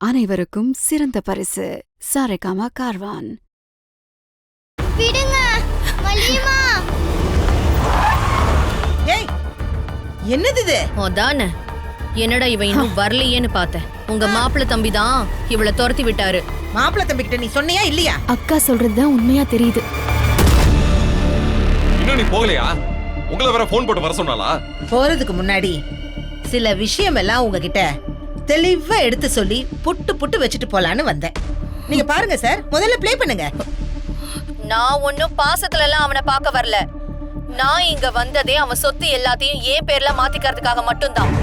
அனைவருக்கும் சிறந்த பரிசு சாரேகாமா கார்வான். விடுங்க மல்லியம்மா. ஏய் என்னது இது? அதானே என்னடா இவ இன்னும் வரலையேன்னு பார்த்தேன். உங்க மாப்பிள்ள தம்பி தான் இவள துரத்தி விட்டாரு. மாப்பிள்ள தம்பிக்கிட்ட நீ சொன்னியா இல்லையா? அக்கா சொல்றதுதான் உண்மையா தெரியுது. இன்னும் நீ போகலையா? உங்களை வேற போன் போட்டு வர சொன்னாலா? போறதுக்கு முன்னாடி சில விஷயம் எல்லாம் உங்ககிட்ட தெளிவா எடுத்து சொல்லி புட்டு புட்டு வச்சுட்டு போலான்னு வந்தேன். நீங்க பாருங்க சார், முதல்ல ப்ளே பண்ணுங்க. நான் ஒன்னும் பாசத்துல எல்லாம் அவனை பார்க்க வரல. நான் இங்க வந்ததே அவன் சொத்து எல்லாத்தையும் ஏன் பேர்ல மாத்திக்கிறதுக்காக மட்டும்தான்.